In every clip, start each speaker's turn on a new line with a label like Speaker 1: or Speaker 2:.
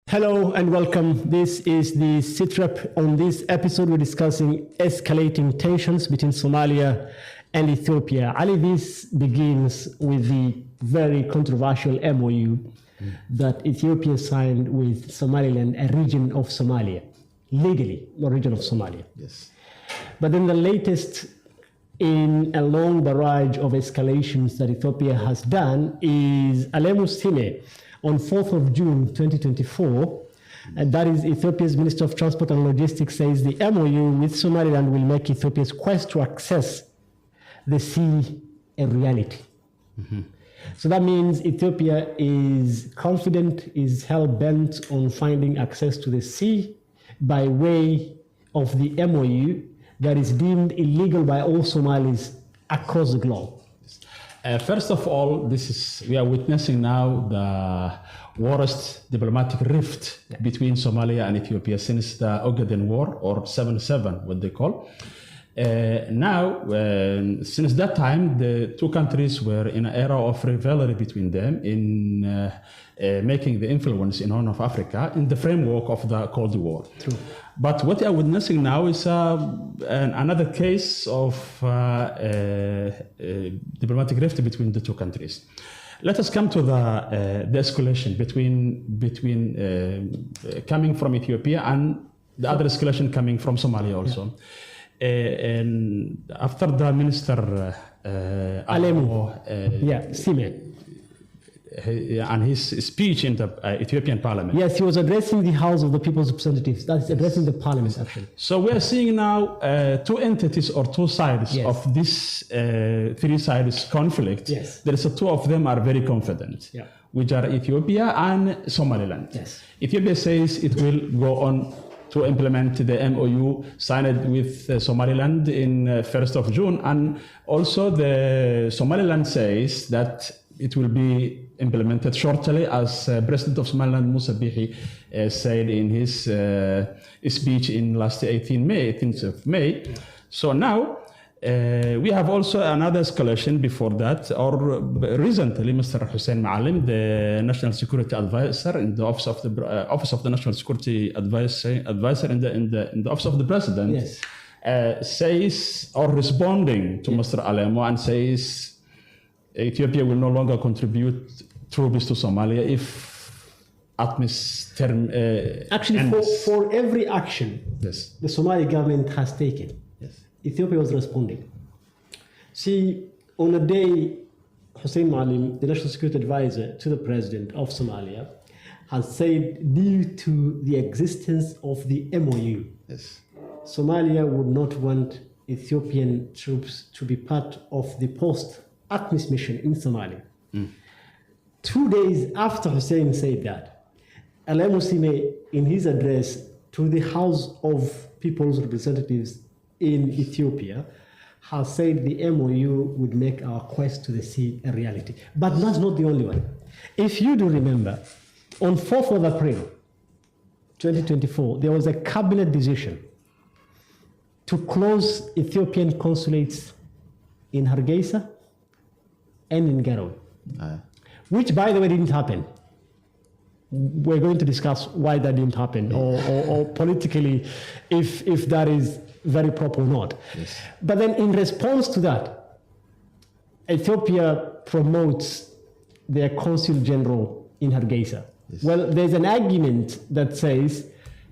Speaker 1: Hello and welcome. This is the SitRep. On this episode, we're discussing escalating tensions between Somalia and Ethiopia. Ali, this begins with the very controversial MOU that Ethiopia signed with Somaliland, a region of Somalia, legally, a region of Somalia.
Speaker 2: Yes.
Speaker 1: But then the latest in a long barrage of escalations that Ethiopia has done is Alemusime, on 4th of June 2024, and that is Ethiopia's Minister of Transport and Logistics says the MOU with Somaliland will make Ethiopia's quest to access the sea a reality. Mm-hmm. So that means Ethiopia is confident, is hell-bent on finding access to the sea by way of the MOU that is deemed illegal by all Somalis across the globe.
Speaker 2: First of all, we are witnessing now the worst diplomatic rift between Somalia and Ethiopia since the Ogaden War, or 7/7, what they call. Since that time, the two countries were in an era of rivalry between them in making the influence in Horn of Africa in the framework of the Cold War.
Speaker 1: True.
Speaker 2: But what we are witnessing now is another case of diplomatic rift between the two countries. Let us come to the escalation between coming from Ethiopia and the other escalation coming from Somalia also. And after the minister
Speaker 1: Sime.
Speaker 2: And his speech in the Ethiopian parliament.
Speaker 1: Yes, he was addressing the House of the People's Representatives. That's addressing the parliament, actually.
Speaker 2: So we are seeing now two entities or two sides of this three sides conflict.
Speaker 1: Yes.
Speaker 2: There is two of them are very confident, which are Ethiopia and Somaliland.
Speaker 1: Yes.
Speaker 2: Ethiopia says it will go on to implement the MOU signed with Somaliland in 1st of June. And also the Somaliland says that it will be implemented shortly, as President of Somaliland, Musa Bihi, said in his speech in last 18th of May. So now we have also another escalation before that, or recently, Mr. Hussein Maalim, the National Security Advisor in the Office of the National Security Advisor in the Office of the President, says, or responding to Mr. Alemo, and says Ethiopia will no longer contribute troops to Somalia if ATMIS term
Speaker 1: actually
Speaker 2: ends.
Speaker 1: For every action the Somali government has taken, Ethiopia was responding. See, on a day, Hussein Maalim, the National Security Advisor to the President of Somalia, has said due to the existence of the MOU, Somalia would not want Ethiopian troops to be part of the post-ATMIS mission in Somalia. 2 days after Hussein said that, Alemusime, in his address to the House of People's Representatives in Ethiopia, has said the MOU would make our quest to the sea a reality. But that's not the only one. If you do remember, on 4th of April 2024, there was a cabinet decision to close Ethiopian consulates in Hargeisa and in Garowe, which, by the way, didn't happen. We're going to discuss why that didn't happen, or politically, if that is very proper or not.
Speaker 2: Yes.
Speaker 1: But then in response to that, Ethiopia promotes their consul general in Hargeisa. Yes. Well, there's an argument that says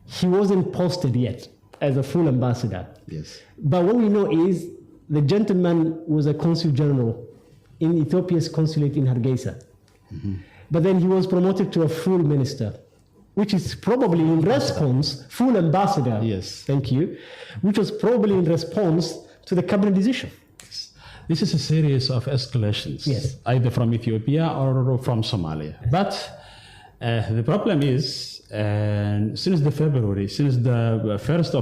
Speaker 1: he wasn't posted yet as a full ambassador.
Speaker 2: Yes.
Speaker 1: But what we know is the gentleman was a consul general in Ethiopia's consulate in Hargeisa. Mm-hmm. But then he was promoted to a full minister, which is probably in response, full ambassador.
Speaker 2: Yes.
Speaker 1: Thank you. Which was probably in response to the cabinet decision.
Speaker 2: This is a series of escalations, either from Ethiopia or from Somalia. But the problem is, since the 1st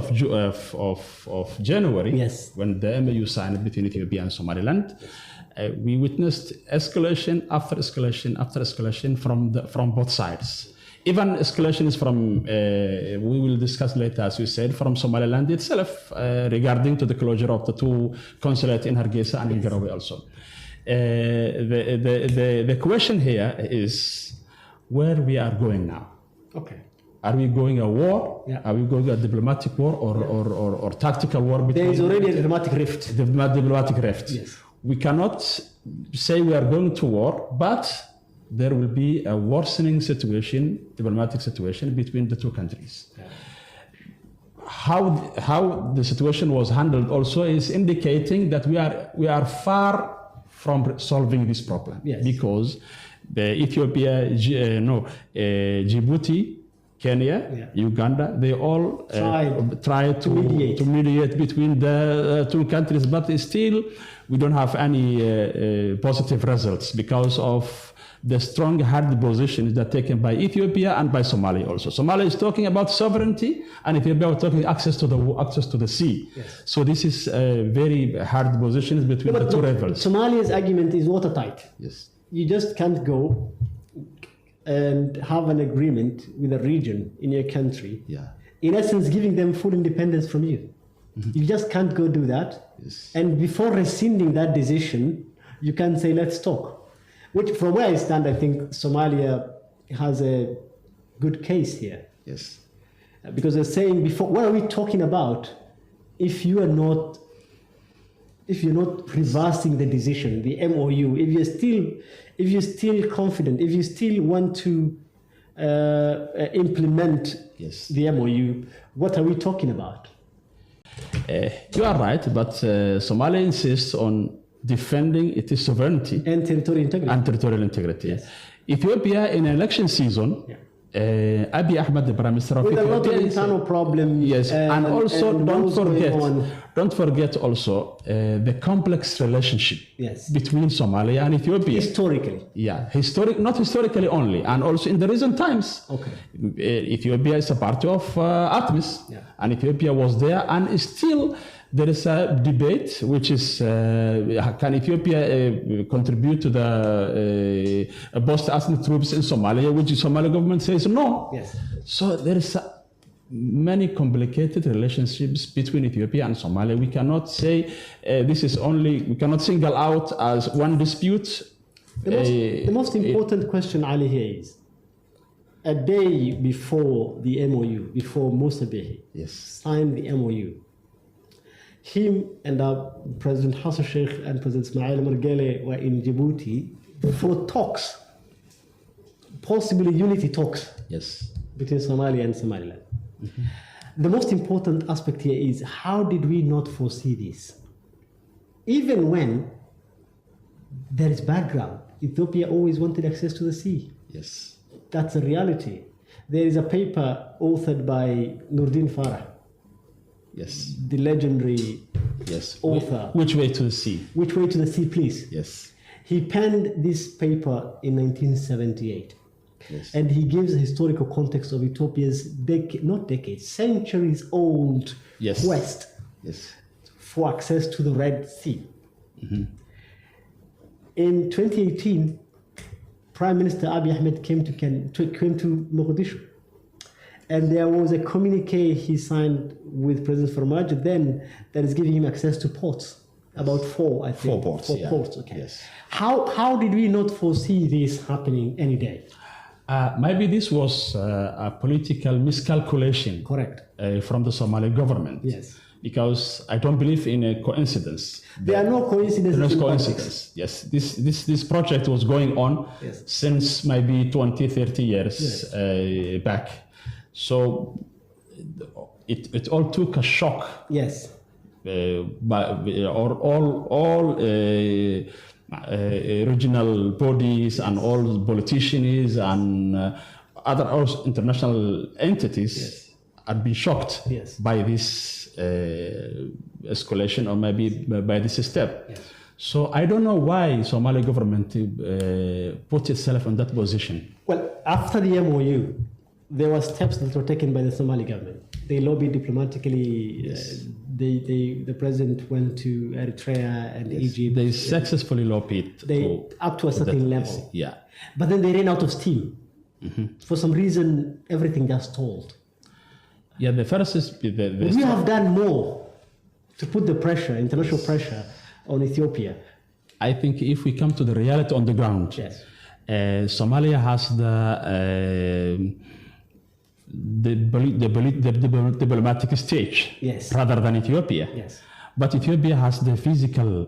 Speaker 2: of January, when the MOU signed between Ethiopia and Somaliland, we witnessed escalation after escalation after escalation from both sides. Even escalations from, we will discuss later, as you said, from Somaliland itself, regarding to the closure of the two consulates in Hargeisa and in Garowe also. The question here is where we are going now.
Speaker 1: Okay.
Speaker 2: Are we going a war?
Speaker 1: Yeah.
Speaker 2: Are we going a diplomatic war or tactical war?
Speaker 1: There is already a diplomatic rift.
Speaker 2: Diplomatic rift.
Speaker 1: Yes.
Speaker 2: We cannot say we are going to war, but there will be a worsening situation, diplomatic situation between the two countries.
Speaker 1: Yeah.
Speaker 2: How the situation was handled also is indicating that we are far from solving this problem.
Speaker 1: Yes.
Speaker 2: Because the Ethiopia, Djibouti, Kenya, Uganda, they all try to mediate between the two countries, but still we don't have any positive results because of the strong hard positions that are taken by Ethiopia and by Somalia also. Somalia is talking about sovereignty, and Ethiopia is talking access to the sea.
Speaker 1: Yes.
Speaker 2: So this is very hard positions between the two rivals.
Speaker 1: Somalia's argument is watertight.
Speaker 2: Yes.
Speaker 1: You just can't go and have an agreement with a region in your country.
Speaker 2: Yeah.
Speaker 1: In essence, giving them full independence from you. Mm-hmm. You just can't go do that.
Speaker 2: Yes.
Speaker 1: And before rescinding that decision, you can say, let's talk. Which, from where I stand, I think Somalia has a good case here.
Speaker 2: Yes.
Speaker 1: Because they're saying before, what are we talking about if you're not reversing the decision, the MOU, if you're still confident, if you still want to implement the MOU, what are we talking about?
Speaker 2: You are right, but Somalia insists on defending its sovereignty
Speaker 1: and territorial integrity.
Speaker 2: Yes. Ethiopia in election season, Abiy Ahmed, the Prime Minister of Ethiopia,
Speaker 1: with a lot of internal problems.
Speaker 2: Yes, and also don't forget also the complex relationship between Somalia and Ethiopia.
Speaker 1: Historically.
Speaker 2: Yeah, not historically only, and also in the recent times.
Speaker 1: Okay.
Speaker 2: Ethiopia is a part of ATMIS, and Ethiopia was there, and still there is a debate, which is can Ethiopia contribute to the post-ethnic troops in Somalia, which the Somali government says no.
Speaker 1: Yes.
Speaker 2: So there is many complicated relationships between Ethiopia and Somalia. We cannot say we cannot single out as one dispute.
Speaker 1: The most important question, Ali, here is, a day before the MOU, before Musa Bihi signed the MOU, him and President Hassan Sheikh and President Ismail Margele were in Djibouti for talks, possibly unity talks between Somalia and Somaliland. Mm-hmm. The most important aspect here is, how did we not foresee this? Even when there is background, Ethiopia always wanted access to the sea.
Speaker 2: Yes.
Speaker 1: That's a reality. There is a paper authored by Nurdin Farah.
Speaker 2: Yes.
Speaker 1: The legendary author.
Speaker 2: Which way to the sea?
Speaker 1: Which way to the sea, please?
Speaker 2: Yes.
Speaker 1: He penned this paper in 1978. Yes. And he gives a historical context of Ethiopia's centuries old quest for access to the Red Sea. Mm-hmm. In 2018, Prime Minister Abiy Ahmed came to Mogadishu. And there was a communique he signed with President Farmaajo then that is giving him access to ports. About four, I think.
Speaker 2: 4 ports.
Speaker 1: 4 ports, okay.
Speaker 2: Yes.
Speaker 1: How did we not foresee this happening any day?
Speaker 2: Maybe this was a political miscalculation.
Speaker 1: Correct.
Speaker 2: From the Somali government.
Speaker 1: Yes.
Speaker 2: Because I don't believe in a coincidence.
Speaker 1: There are no coincidences.
Speaker 2: There's no coincidence. Yes. This project was going on since maybe 20, 30 years back. So it all took a shock.
Speaker 1: Yes.
Speaker 2: All regional bodies and all politicians and other international entities have been shocked by this escalation or maybe by this step.
Speaker 1: Yes.
Speaker 2: So I don't know why Somali government put itself in that position.
Speaker 1: Well, after the MOU, there were steps that were taken by the Somali government. They lobbied diplomatically. The president went to Eritrea and Egypt.
Speaker 2: They successfully lobbied.
Speaker 1: Up to a certain level.
Speaker 2: Yeah.
Speaker 1: But then they ran out of steam. Mm-hmm. For some reason, everything just stalled.
Speaker 2: Yeah, the first is...
Speaker 1: We have done more to put the pressure, international pressure, on Ethiopia.
Speaker 2: I think if we come to the reality on the ground, Somalia has the diplomatic stage rather than Ethiopia.
Speaker 1: Yes.
Speaker 2: But Ethiopia has the physical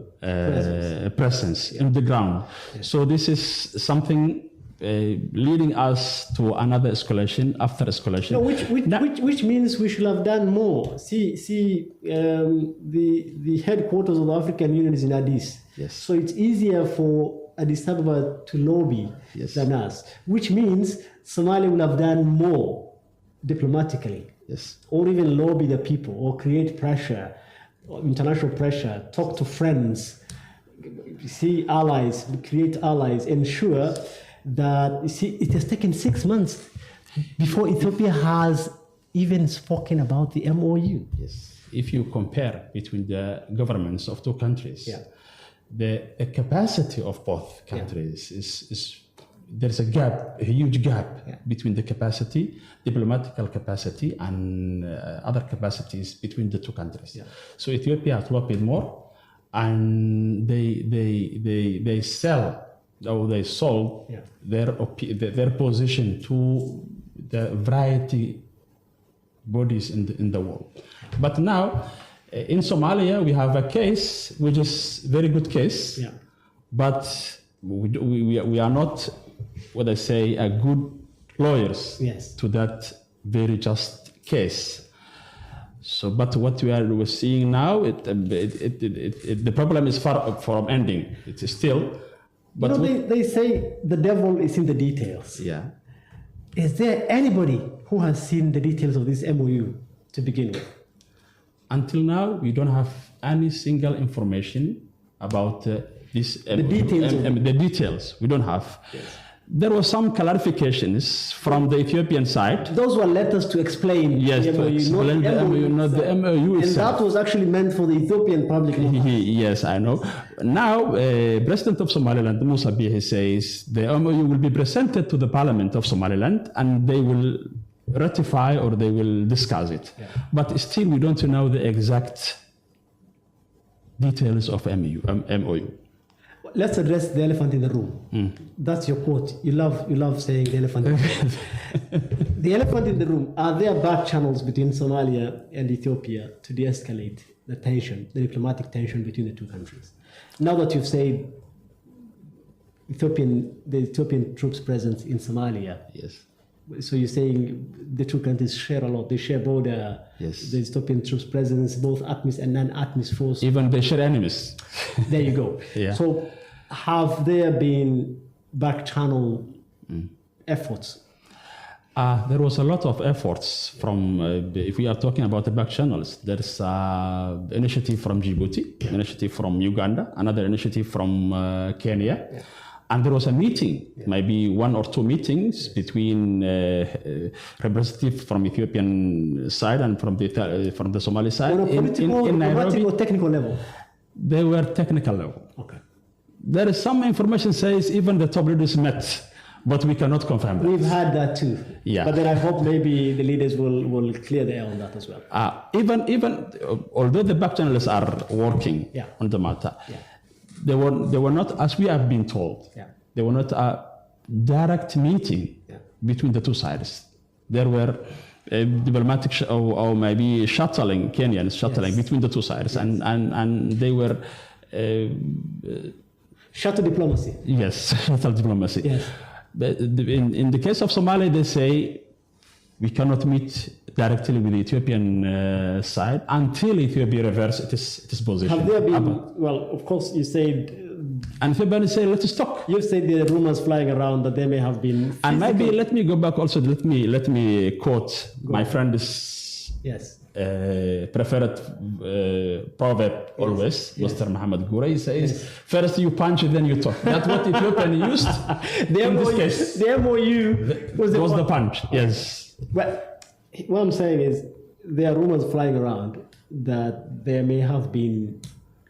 Speaker 2: presence in the ground.
Speaker 1: Yes.
Speaker 2: So this is something leading us to another escalation after escalation.
Speaker 1: No, which means we should have done more. See, the headquarters of the African Union is in Addis.
Speaker 2: Yes.
Speaker 1: So it's easier for Addis Ababa to lobby than us, which means Somalia will have done more diplomatically.
Speaker 2: Yes.
Speaker 1: Or even lobby the people, or create pressure, or international pressure, talk to friends, see allies, create allies, ensure that, you see, it has taken 6 months before Ethiopia has even spoken about the MOU.
Speaker 2: Yes. If you compare between the governments of two countries, the capacity of both countries is there's a gap, a huge gap between the capacity, diplomatical capacity, and other capacities between the two countries. So Ethiopia has lobbied more, and they sell. Or they sold their position to the variety bodies in the world. But now, in Somalia, we have a case which is very good case, but we are not, what I say, a good lawyers to that very just case. So, but what we're seeing now, the problem is far from ending. It's still. But
Speaker 1: they say the devil is in the details.
Speaker 2: Yeah.
Speaker 1: Is there anybody who has seen the details of this MOU to begin with?
Speaker 2: Until now, we don't have any single information about this. The details we don't have. Yes. There were some clarifications from the Ethiopian side.
Speaker 1: Those were letters to explain
Speaker 2: the MOU, not the MOU
Speaker 1: and
Speaker 2: itself.
Speaker 1: that was actually meant for the Ethiopian public.
Speaker 2: Yes, I know. Now, President of Somaliland, Musa Bihi, says the MOU will be presented to the Parliament of Somaliland and they will ratify or they will discuss it. But still, we don't know the exact details of MOU.
Speaker 1: Let's address the elephant in the room. That's your quote. You love saying the elephant in the room. The elephant in the room, are there back channels between Somalia and Ethiopia to de-escalate the tension, the diplomatic tension between the two countries? Now that you've said the Ethiopian troops presence in Somalia.
Speaker 2: Yes.
Speaker 1: So you're saying the two countries share a lot. They share border.
Speaker 2: Yes.
Speaker 1: The Ethiopian troops presence, both ATMIS and non-ATMIS force.
Speaker 2: Even they share enemies.
Speaker 1: There you go. So have there been back channel efforts?
Speaker 2: There was a lot of efforts from, if we are talking about the back channels, there's initiative from Djibouti, initiative from Uganda, another initiative from Kenya. And there was a meeting, maybe 1 or 2 meetings between representatives from Ethiopian side and from the Somali side.
Speaker 1: On a political,
Speaker 2: in Nairobi,
Speaker 1: or technical level?
Speaker 2: They were technical level.
Speaker 1: Okay.
Speaker 2: There is some information says even the top leaders met, but we cannot confirm that.
Speaker 1: We've had that too.
Speaker 2: Yeah.
Speaker 1: But then I hope maybe the leaders will clear the air on that as well.
Speaker 2: Even although the back channels are working on the matter, they were not, as we have been told, they were not a direct meeting between the two sides. There were diplomatic or maybe shuttling, Kenyans shuttling between the two sides, and they were
Speaker 1: shuttle diplomacy.
Speaker 2: Yes, shuttle diplomacy.
Speaker 1: Yes.
Speaker 2: But in the case of Somalia, they say we cannot meet directly with the Ethiopian side until Ethiopia reverses its position.
Speaker 1: Have there been, well, of course, you said...
Speaker 2: And Ethiopia say, let's talk.
Speaker 1: You said there are rumors flying around that there may have been... Physical...
Speaker 2: And maybe let me go back also, let me quote my friend's preferred proverb always, Mr. Muhammad Gura. He says, first you punch, then you talk. That's what Ethiopian used in this case.
Speaker 1: The MOU was
Speaker 2: the punch, yes.
Speaker 1: But what I'm saying is there are rumors flying around that there may have been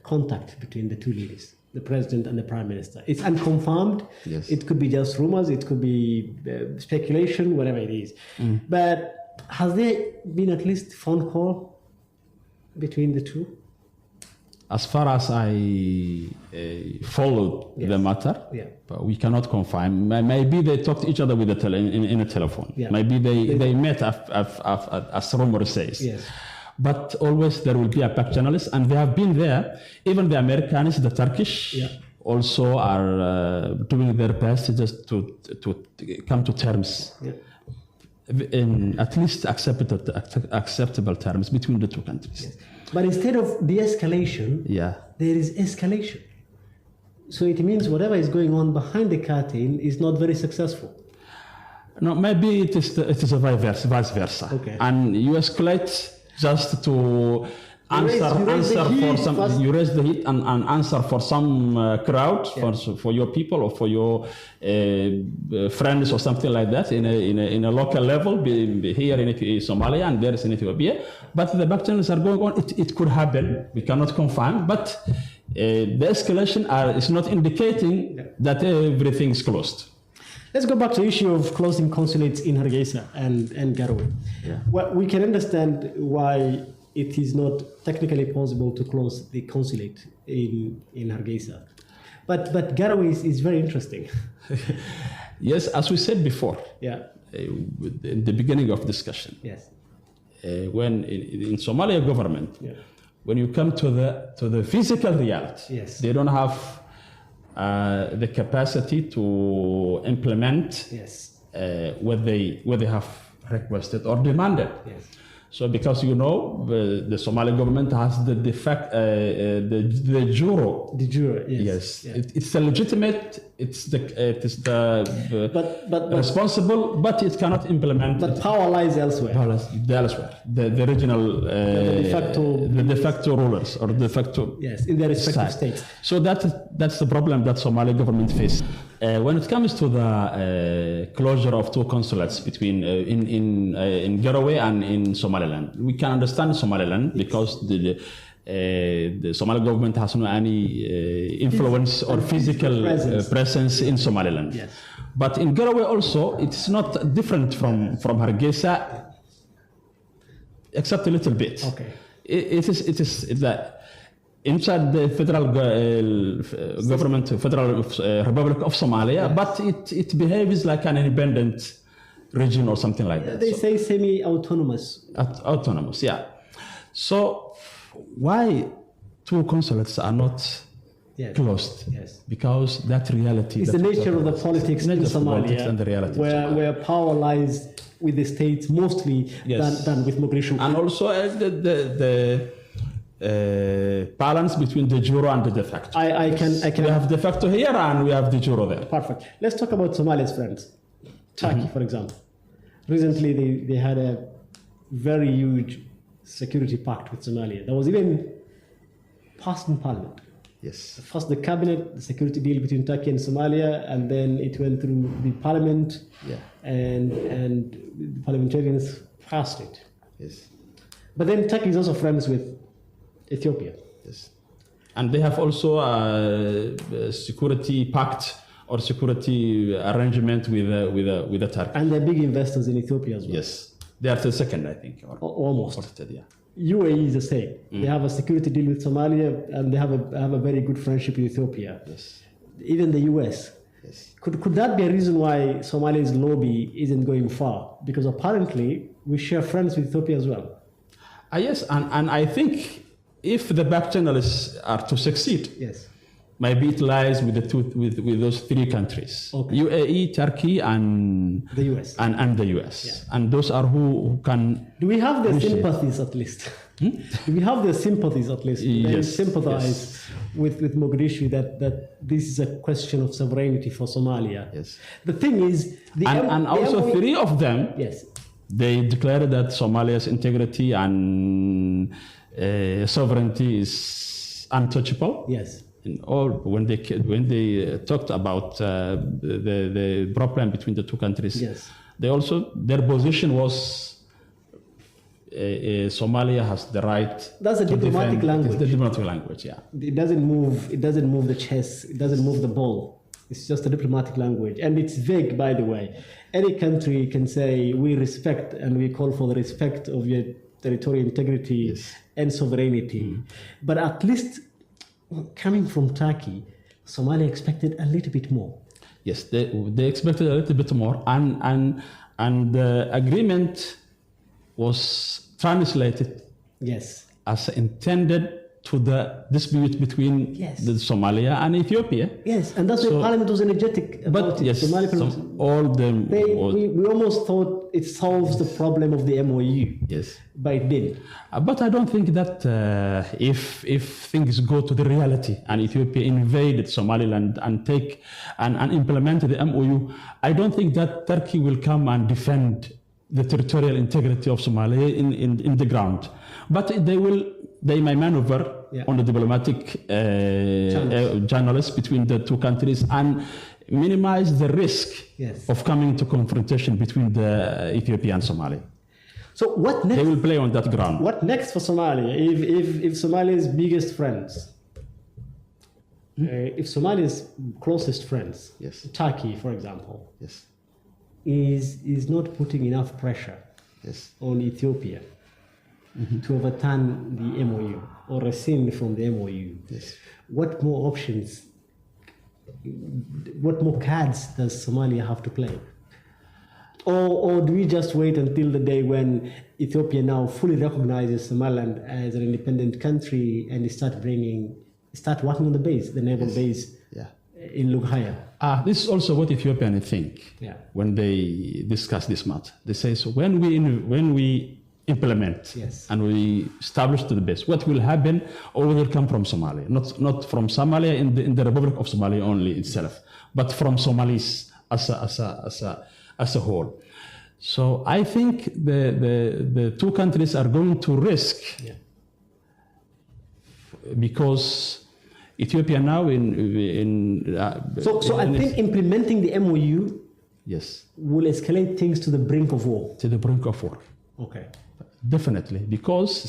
Speaker 1: contact between the two leaders, the president and the prime minister. It's unconfirmed.
Speaker 2: Yes.
Speaker 1: It could be just rumors. It could be speculation, whatever it is. But has there been at least phone call between the two?
Speaker 2: as far as I followed the matter, but we cannot confirm. Maybe they talked to each other with in a telephone. Maybe they met, as rumor says. But always there will be a back channels, and they have been there. Even the Americans, the Turkish, also are doing their best just to come to terms. In at least acceptable terms between the two countries.
Speaker 1: But instead of de-escalation, there is escalation. So it means whatever is going on behind the curtain is not very successful.
Speaker 2: No, maybe it is a vice versa.
Speaker 1: Okay.
Speaker 2: And you escalate just to you raise the heat and answer for some crowd, for your people or for your friends or something like that in a local level, here in Somalia and there is in Ethiopia. But the back channels are going on. It could happen. We cannot confirm. But the escalation is not indicating that everything is closed.
Speaker 1: Let's go back to the issue of closing consulates in Hargeisa and Garowe. Well, we can understand why it is not technically possible to close the consulate in Hargeisa. But Garowe is very interesting.
Speaker 2: Yes, as we said before, in the beginning of discussion, when in Somalia government, when you come to the physical reality, they don't have the capacity to implement what they have requested or demanded. So because the Somali government has the juro.
Speaker 1: The juro, yes.
Speaker 2: It's a legitimate. It's the responsible, but it cannot implement.
Speaker 1: But power lies elsewhere.
Speaker 2: The regional, the de facto rulers or de facto.
Speaker 1: In their respective states.
Speaker 2: So that's the problem that Somali government faces. When it comes to the closure of two consulates between in Garowe and in Somaliland, we can understand Somaliland because the Somali government has no any influence or physical presence in Somaliland. But in Garowe also, it's not different from Hargeisa, except a little bit. It is that. Inside the federal government, Federal Republic of Somalia, but it behaves like an independent region or something like that.
Speaker 1: They say semi-autonomous.
Speaker 2: Autonomous, So why two consulates are not closed? Because that reality.
Speaker 1: It's the nature of the politics in Somalia,
Speaker 2: and the reality
Speaker 1: where power lies with the states mostly than with Mogadishu.
Speaker 2: And also the balance between the juro and the de facto.
Speaker 1: I can.
Speaker 2: We have de facto here and we have the juro there.
Speaker 1: Perfect. Let's talk about Somalia's friends. Turkey, for example. Recently, they had a very huge security pact with Somalia. That was even passed in parliament. First the cabinet, the security deal between Turkey and Somalia, and then it went through the parliament, and the parliamentarians passed it. But then Turkey is also friends with Ethiopia.
Speaker 2: And they have also a security pact or security arrangement with the Turkey.
Speaker 1: And they're big investors in Ethiopia as well.
Speaker 2: They are the second, I think.
Speaker 1: Almost. UAE is the same. They have a security deal with Somalia, and they have a very good friendship with Ethiopia. Even the US. Could that be a reason why Somalia's lobby isn't going far? Because apparently we share friends with Ethiopia as well.
Speaker 2: Yes, and I think if the back channels are to succeed, maybe it lies with those three countries: UAE, Turkey, and
Speaker 1: the US.
Speaker 2: And the US. And those are who can.
Speaker 1: Do we have their sympathies at least? Do we have their sympathies at least? They sympathize with Mogadishu that this is a question of sovereignty for Somalia. The thing is,
Speaker 2: and also three of them. They declared that Somalia's integrity and sovereignty is untouchable. Or when they talked about the problem between the two countries, they also their position was Somalia has the right.
Speaker 1: That's a diplomatic language.
Speaker 2: It's the diplomatic language,
Speaker 1: It doesn't move. It doesn't move the chess. It doesn't move the ball. It's just a diplomatic language, and it's vague, by the way. Any country can say we respect and we call for the respect of your territorial integrity and sovereignty. But at least coming from Turkey, Somalia expected a little bit more.
Speaker 2: Yes, they expected a little bit more, and the agreement was translated
Speaker 1: Yes.
Speaker 2: as intended to the dispute between the Somalia and Ethiopia.
Speaker 1: Yes, and that's why Parliament was energetic about
Speaker 2: but yes, all them.
Speaker 1: We almost thought it solves the problem of the MOU.
Speaker 2: Yes,
Speaker 1: but it didn't.
Speaker 2: But I don't think that if things go to the reality and Ethiopia invaded Somaliland and implemented the MOU, I don't think that Turkey will come and defend the territorial integrity of Somalia in the ground. But they may maneuver on the diplomatic channels between the two countries and minimize the risk of coming to confrontation between the Ethiopia and Somalia.
Speaker 1: So what next?
Speaker 2: They will play on that ground.
Speaker 1: What next for Somalia? If Somalia's biggest friends, if Somalia's closest friends, Turkey, for example, is not putting enough pressure on Ethiopia to overturn the MOU or rescind from the MOU, what more options, what more cards does Somalia have to play? Or do we just wait until the day when Ethiopia now fully recognizes Somaliland as an independent country and start working on the base, the naval base in Lughaya?
Speaker 2: This is also what Ethiopians think when they discuss this matter. They say, so when we implement and we establish the base, what will happen or will come from Somalia? Not from Somalia in the Republic of Somalia only itself, but from Somalis as a whole. So I think the two countries are going to risk because Ethiopia now
Speaker 1: So I think implementing the MOU will escalate things to the brink of war.
Speaker 2: To the brink of war.
Speaker 1: Okay.
Speaker 2: Definitely, because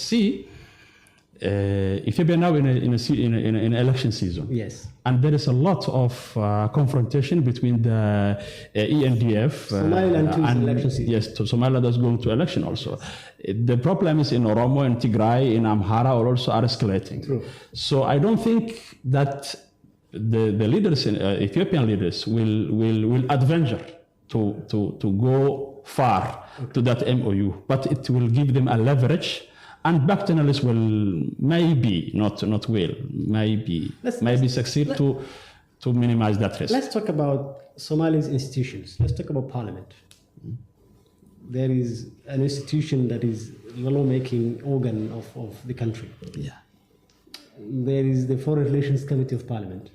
Speaker 2: Ethiopia now in an election season.
Speaker 1: Yes.
Speaker 2: And there is a lot of confrontation between the ENDF
Speaker 1: Somaliland and election season.
Speaker 2: Yes, Somaliland is going to election also. The problem is in Oromo and Tigray, in Amhara also are escalating.
Speaker 1: True.
Speaker 2: So I don't think that the leaders, Ethiopian leaders, will adventure to go far to that MOU, but it will give them a leverage. And back channels will maybe succeed to minimize that risk.
Speaker 1: Let's talk about Somalia's institutions. Let's talk about parliament. There is an institution that is the lawmaking organ of the country.
Speaker 2: Yeah.
Speaker 1: There is the Foreign Relations Committee of Parliament.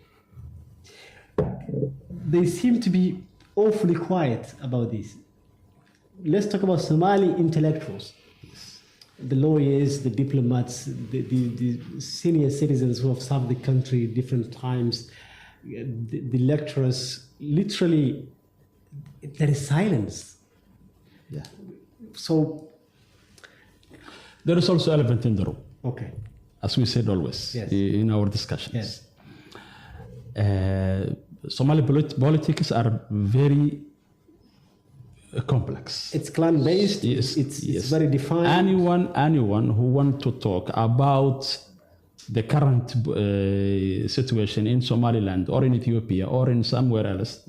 Speaker 1: They seem to be awfully quiet about this. Let's talk about Somali intellectuals. The lawyers, the diplomats, the senior citizens who have served the country different times, the lecturers, literally, there is silence.
Speaker 2: Yeah.
Speaker 1: So
Speaker 2: there is also elephant in the room.
Speaker 1: Okay.
Speaker 2: As we said always in our discussions.
Speaker 1: Yes.
Speaker 2: Somali politics are very complex.
Speaker 1: It's clan-based. It's very defined.
Speaker 2: Anyone who wants to talk about the current situation in Somaliland or in Ethiopia or in somewhere else,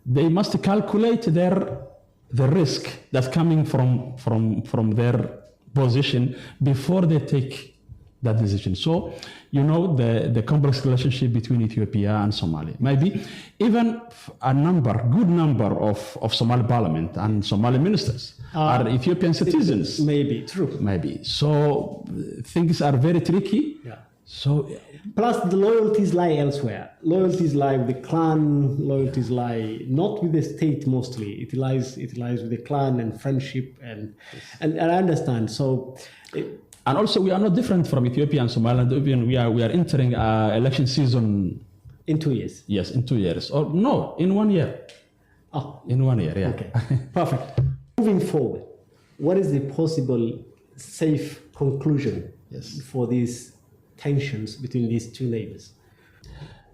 Speaker 2: they must calculate the risk that's coming from their position before they take that decision. So, the complex relationship between Ethiopia and Somalia. Maybe even good number of Somali parliament and Somali ministers are Ethiopian citizens.
Speaker 1: Maybe, true.
Speaker 2: Maybe. So things are very tricky.
Speaker 1: Yeah.
Speaker 2: So
Speaker 1: plus the loyalties lie elsewhere. Loyalties lie with the clan, loyalties lie not with the state mostly. It lies with the clan and friendship and I understand. So
Speaker 2: and also, we are not different from Ethiopia and Somaliland. Even we are entering election season
Speaker 1: in 2 years.
Speaker 2: Yes, in 2 years, or no, in 1 year. In 1 year, yeah.
Speaker 1: Okay, perfect. Moving forward, what is the possible safe conclusion for these tensions between these two neighbors?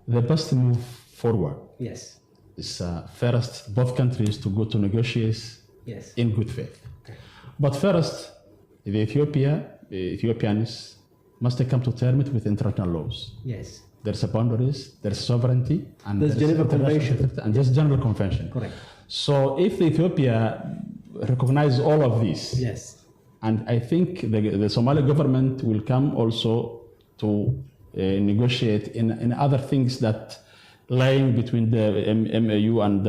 Speaker 2: The best move forward.
Speaker 1: Yes.
Speaker 2: Is first both countries to go to negotiate. in good faith.
Speaker 1: Okay.
Speaker 2: But first, the Ethiopians must come to terms with international laws.
Speaker 1: Yes.
Speaker 2: There's a boundaries, there's sovereignty, and
Speaker 1: there's Geneva Convention.
Speaker 2: And there's General Convention.
Speaker 1: Correct.
Speaker 2: So if Ethiopia recognizes all of these,
Speaker 1: yes,
Speaker 2: and I think the Somali government will come also to negotiate in other things that lying between the MAU and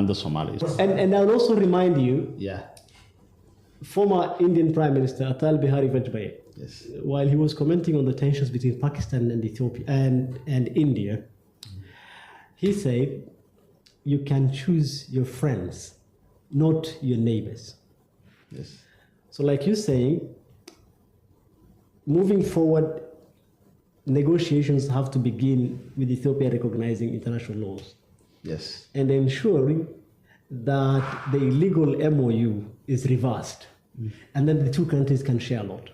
Speaker 2: the Somalis.
Speaker 1: And I'll also remind you,
Speaker 2: yeah,
Speaker 1: former Indian Prime Minister Atal Bihari Vajpayee,
Speaker 2: yes,
Speaker 1: while he was commenting on the tensions between Pakistan and Ethiopia and India, he said, you can choose your friends, not your neighbors.
Speaker 2: yes.
Speaker 1: So like you're saying, moving forward, negotiations have to begin with Ethiopia recognizing international laws.
Speaker 2: Yes.
Speaker 1: And ensuring that the illegal MOU is reversed. And then the two countries can share a lot.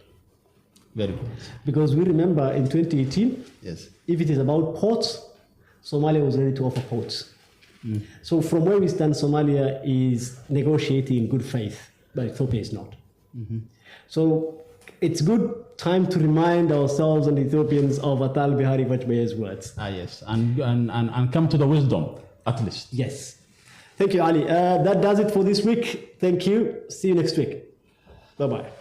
Speaker 2: Very good.
Speaker 1: Because we remember in 2018,
Speaker 2: yes,
Speaker 1: if it is about ports, Somalia was ready to offer ports. So from where we stand, Somalia is negotiating in good faith, but Ethiopia is not. So it's good time to remind ourselves and Ethiopians of Atal Bihari Vajpayee's words.
Speaker 2: Yes, and come to the wisdom, at least.
Speaker 1: Yes. Thank you, Ali. That does it for this week. Thank you. See you next week. Bye-bye.